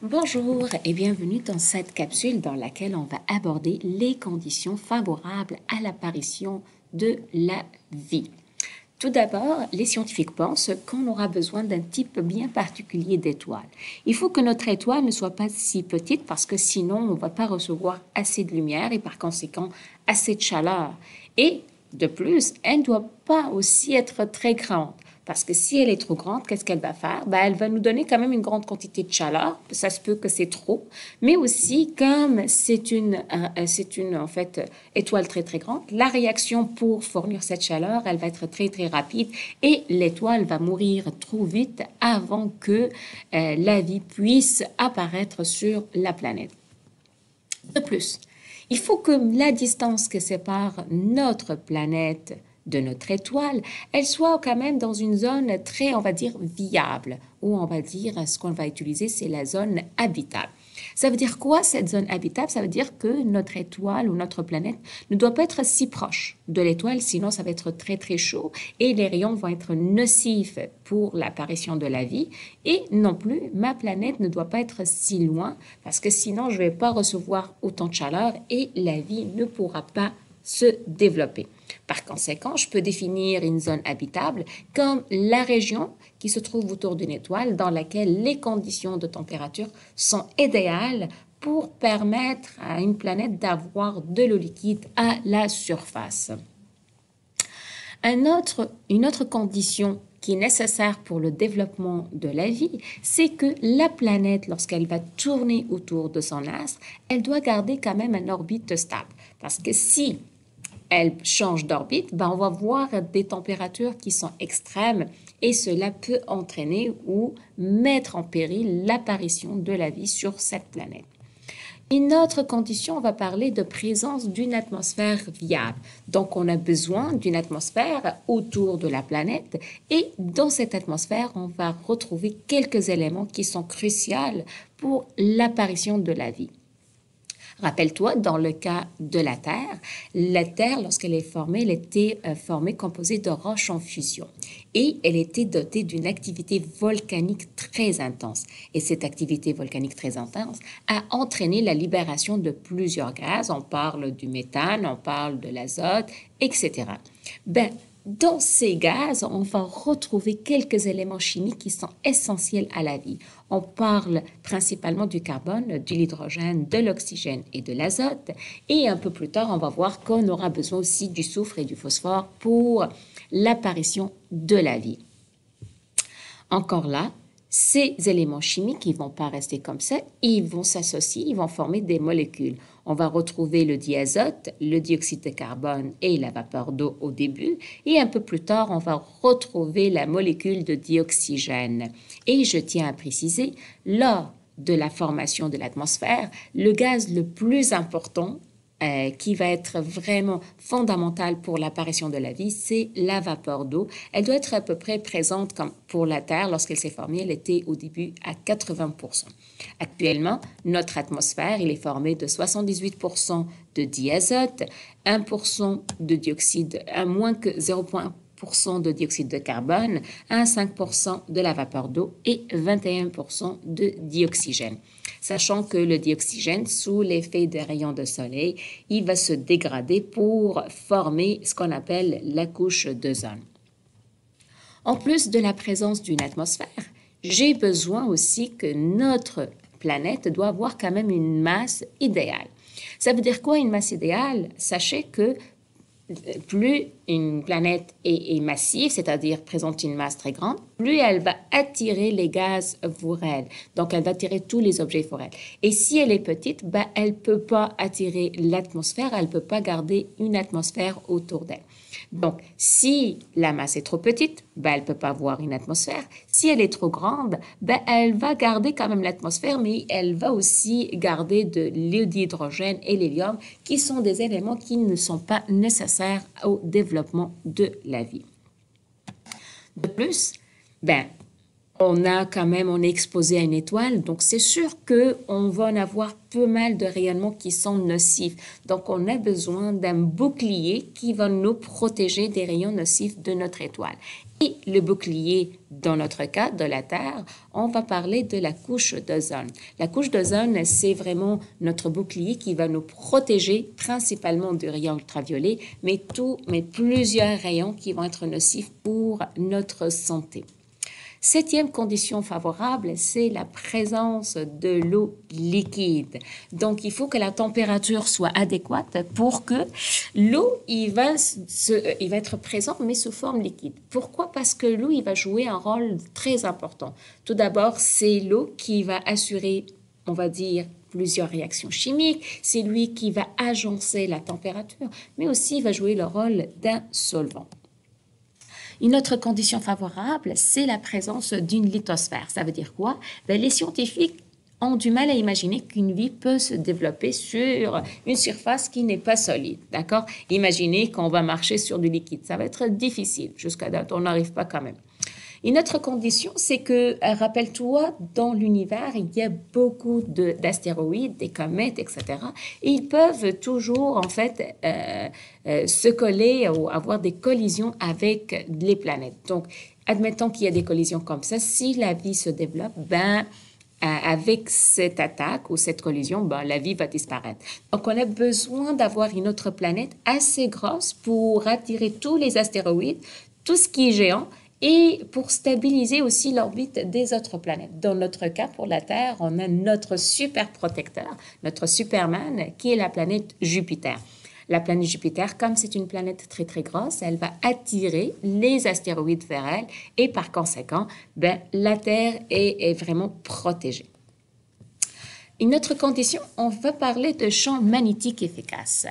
Bonjour et bienvenue dans cette capsule dans laquelle on va aborder les conditions favorables à l'apparition de la vie. Tout d'abord, les scientifiques pensent qu'on aura besoin d'un type bien particulier d'étoile. Il faut que notre étoile ne soit pas si petite parce que sinon on ne va pas recevoir assez de lumière et par conséquent assez de chaleur. Et de plus, elle ne doit pas aussi être très grande. Parce que si elle est trop grande, qu'est-ce qu'elle va faire? Ben, elle va nous donner quand même une grande quantité de chaleur. Ça se peut que c'est trop. Mais aussi, comme c'est une en fait, étoile très, très grande, la réaction pour fournir cette chaleur, elle va être très, très rapide et l'étoile va mourir trop vite avant que la vie puisse apparaître sur la planète. De plus, il faut que la distance que sépare notre planète de notre étoile, elle soit quand même dans une zone très, on va dire, viable, ou on va dire, ce qu'on va utiliser, c'est la zone habitable. Ça veut dire quoi, cette zone habitable? Ça veut dire que notre étoile ou notre planète ne doit pas être si proche de l'étoile, sinon ça va être très, très chaud et les rayons vont être nocifs pour l'apparition de la vie. Et non plus, ma planète ne doit pas être si loin parce que sinon, je ne vais pas recevoir autant de chaleur et la vie ne pourra pas se développer. Par conséquent, je peux définir une zone habitable comme la région qui se trouve autour d'une étoile dans laquelle les conditions de température sont idéales pour permettre à une planète d'avoir de l'eau liquide à la surface. Une autre condition qui est nécessaire pour le développement de la vie, c'est que la planète, lorsqu'elle va tourner autour de son astre, elle doit garder quand même une orbite stable. Parce que si elle change d'orbite, ben on va voir des températures qui sont extrêmes et cela peut entraîner ou mettre en péril l'apparition de la vie sur cette planète. Une autre condition, on va parler de présence d'une atmosphère viable. Donc, on a besoin d'une atmosphère autour de la planète et dans cette atmosphère, on va retrouver quelques éléments qui sont cruciaux pour l'apparition de la vie. Rappelle-toi, dans le cas de la Terre, lorsqu'elle est formée, elle était formée composée de roches en fusion et elle était dotée d'une activité volcanique très intense. Et cette activité volcanique très intense a entraîné la libération de plusieurs gaz. On parle du méthane, on parle de l'azote, etc. Ben, dans ces gaz, on va retrouver quelques éléments chimiques qui sont essentiels à la vie. On parle principalement du carbone, de l'hydrogène, de l'oxygène et de l'azote. Et un peu plus tard, on va voir qu'on aura besoin aussi du soufre et du phosphore pour l'apparition de la vie. Encore là, ces éléments chimiques, ils ne vont pas rester comme ça, ils vont s'associer, ils vont former des molécules. On va retrouver le diazote, le dioxyde de carbone et la vapeur d'eau au début, et un peu plus tard, on va retrouver la molécule de dioxygène. Et je tiens à préciser, lors de la formation de l'atmosphère, le gaz le plus important qui va être vraiment fondamentale pour l'apparition de la vie, c'est la vapeur d'eau. Elle doit être à peu près présente comme pour la Terre. Lorsqu'elle s'est formée, elle était au début à 80%. Actuellement, notre atmosphère, il est formé de 78% de diazote, 1% de dioxyde, à moins que 0,1% de dioxyde de carbone, 5% de la vapeur d'eau et 21% de dioxygène. Sachant que le dioxygène, sous l'effet des rayons de soleil, il va se dégrader pour former ce qu'on appelle la couche d'ozone. En plus de la présence d'une atmosphère, j'ai besoin aussi que notre planète doit avoir quand même une masse idéale. Ça veut dire quoi une masse idéale? Sachez que plus une planète est massive, c'est-à-dire présente une masse très grande, plus elle va attirer les gaz pour elle. Donc, elle va attirer tous les objets pour elle. Et si elle est petite, ben, elle ne peut pas attirer l'atmosphère, elle ne peut pas garder une atmosphère autour d'elle. Donc, si la masse est trop petite, ben, elle ne peut pas avoir une atmosphère. Si elle est trop grande, ben, elle va garder quand même l'atmosphère, mais elle va aussi garder de l'hydrogène et l'hélium, qui sont des éléments qui ne sont pas nécessaires au développement de la vie. De plus, ben, on est exposé à une étoile, donc c'est sûr qu'on va en avoir peu mal de rayonnements qui sont nocifs. Donc, on a besoin d'un bouclier qui va nous protéger des rayons nocifs de notre étoile. Et le bouclier, dans notre cas, de la Terre, on va parler de la couche d'ozone. La couche d'ozone, c'est vraiment notre bouclier qui va nous protéger principalement du rayon ultraviolet, mais plusieurs rayons qui vont être nocifs pour notre santé. Septième condition favorable, c'est la présence de l'eau liquide. Donc, il faut que la température soit adéquate pour que l'eau, il va être présent, mais sous forme liquide. Pourquoi? Parce que l'eau, il va jouer un rôle très important. Tout d'abord, c'est l'eau qui va assurer, on va dire, plusieurs réactions chimiques. C'est lui qui va agencer la température, mais aussi il va jouer le rôle d'un solvant. Une autre condition favorable, c'est la présence d'une lithosphère. Ça veut dire quoi? Les scientifiques ont du mal à imaginer qu'une vie peut se développer sur une surface qui n'est pas solide, d'accord? Imaginez qu'on va marcher sur du liquide. Ça va être difficile. Jusqu'à date, on n'arrive pas quand même. Une autre condition, c'est que, rappelle-toi, dans l'univers, il y a beaucoup d'astéroïdes, des comètes, etc. Et ils peuvent toujours, en fait, se coller ou avoir des collisions avec les planètes. Donc, admettons qu'il y a des collisions comme ça. Si la vie se développe, avec cette attaque ou cette collision, la vie va disparaître. Donc, on a besoin d'avoir une autre planète assez grosse pour attirer tous les astéroïdes, tout ce qui est géant, et pour stabiliser aussi l'orbite des autres planètes. Dans notre cas, pour la Terre, on a notre super protecteur, notre Superman, qui est la planète Jupiter. La planète Jupiter, comme c'est une planète très très grosse, elle va attirer les astéroïdes vers elle et par conséquent, la Terre est vraiment protégée. Une autre condition, on va parler de champ magnétique efficace.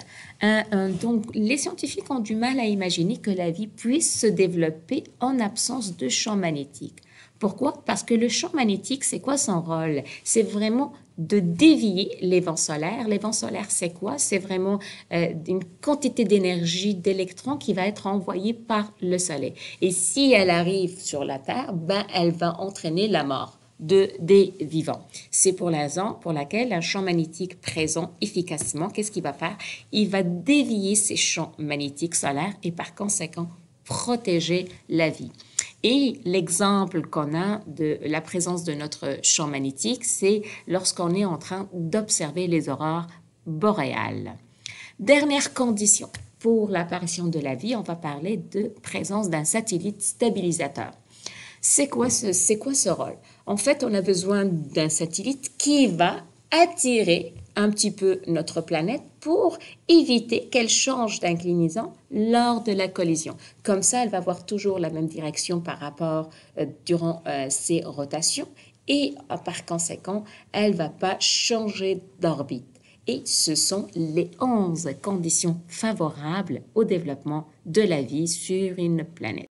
Donc, les scientifiques ont du mal à imaginer que la vie puisse se développer en absence de champ magnétique. Pourquoi? Parce que le champ magnétique, c'est quoi son rôle? C'est vraiment de dévier les vents solaires. Les vents solaires, c'est quoi? C'est vraiment une quantité d'énergie, d'électrons qui va être envoyée par le Soleil. Et si elle arrive sur la Terre, elle va entraîner la mort des vivants. C'est pour la raison pour laquelle un champ magnétique présent efficacement, qu'est-ce qu'il va faire? Il va dévier ces champs magnétiques solaires et par conséquent protéger la vie. Et l'exemple qu'on a de la présence de notre champ magnétique, c'est lorsqu'on est en train d'observer les aurores boréales. Dernière condition pour l'apparition de la vie, on va parler de présence d'un satellite stabilisateur. C'est quoi ce rôle? En fait, on a besoin d'un satellite qui va attirer un petit peu notre planète pour éviter qu'elle change d'inclinaison lors de la collision. Comme ça, elle va avoir toujours la même direction par rapport durant ses rotations et par conséquent, elle ne va pas changer d'orbite. Et ce sont les 11 conditions favorables au développement de la vie sur une planète.